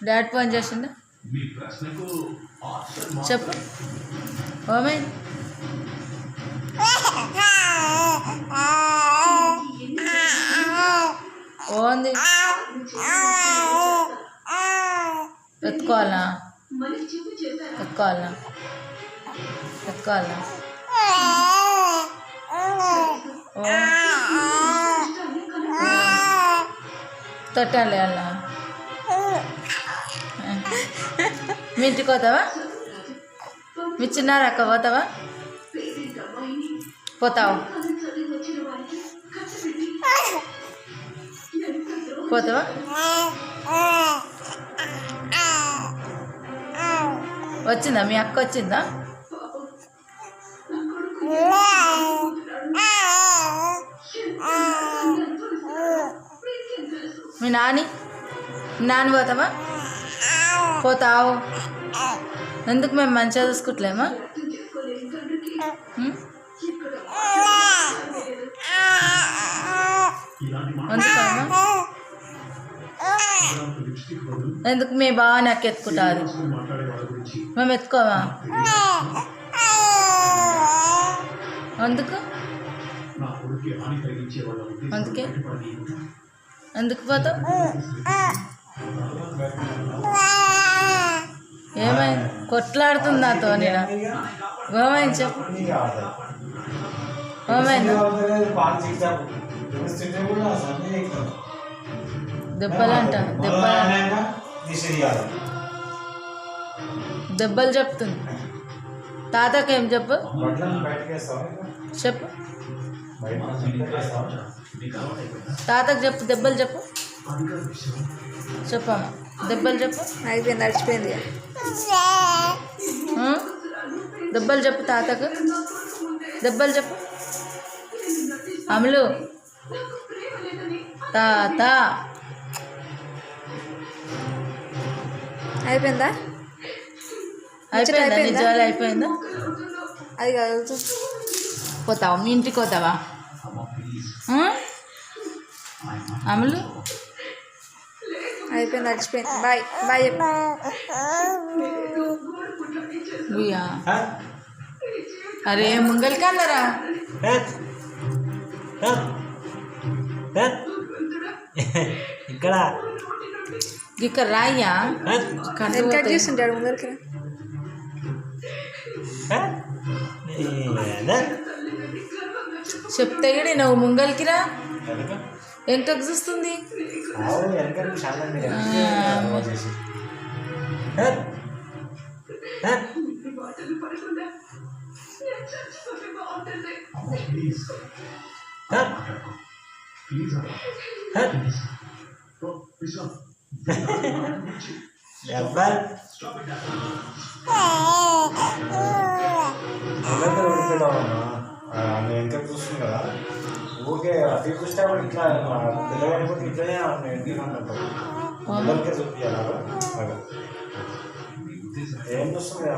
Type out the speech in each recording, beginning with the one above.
daddy phone చేసిందా చెప్పు ఓమే ఓంది ఎత్తుకోవాలా ఎత్తుకోవాలా ఎత్తుకోవాలా తొట్టాలి అలా మీ ఇంటికి పోతావా మీ చిన్నారక్క పోతావా పోతావు పోతావా వచ్చిందా మీ అక్క వచ్చిందా మీ నాని పోతావా పోతావు ఎందుకు మేము మంచిగా చూసుకుంటలేమా అందుకమ్మా ఎందుకు మీ బాగా నాకు ఎత్తుకుంటారు మేము ఎత్తుకోమా అందుకు అందుకే ఎందుకు పోతావు ఏమైంది కొట్లాడుతుంది నాతో నేను ఏమైంది చెప్పు ఏమైంది దెబ్బలు అంట దెబ్బలు చెప్తుంది తాతకి ఏం చెప్పు చెప్పు తాతకు చెప్పు దెబ్బలు చెప్పు చెప్పమ్మా దెబ్బలు చెప్పు అయిపోయింది నడిచిపోయింది దెబ్బలు చెప్పు తాతకు దెబ్బలు చెప్పు అమలు తాత అయిపోయిందా అయిపోయిందా నిజాలు అయిపోయిందా అది కాదు పోతావా మీ ఇంటికి పోతావా అమలు అయిపోయింది నడిచిపోయింది బాయ్ బాయ్ భూయా అరే ముంగల్కి అన్నారా ఇక్కడ ఇక్కడ రాయ్యా కట్ చేస్తుంటాడు ముందరికి చెప్తే కూడా నువ్వు ముంగల్కి రా వెనకకు చూస్తుంది వెనక చూస్తుంది కదా ఊరికే అతి చూస్తే ఇట్లా పిల్లలైపోతే ఇట్లనే అందరికీ చూపించాలి ఏం చూస్తుంది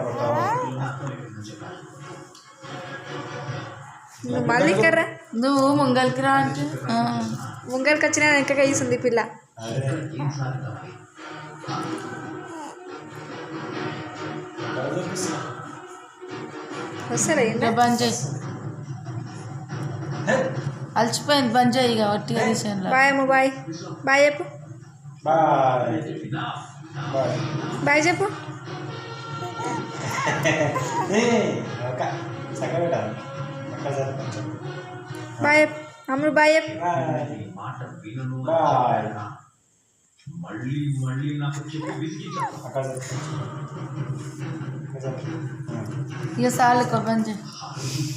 మళ్ళీ ఇక్కడ నువ్వు ముంగల్కి రా అంటే ముంగల్కి వచ్చినా వెనక వేసింది పిల్ల వస్తారా బంద్ చేసి అలసిపోయింది బంద్ చేయి ఒట్టిగా తీసాను బాయ్ అమ్మ బాయ్ బాయ్ చెప్పు బాయ్ చెప్పు బాయ్ చెప్పు అమ్ముడు బాయ్ చెప్పు ఇక సార్లు బంద్ చేయి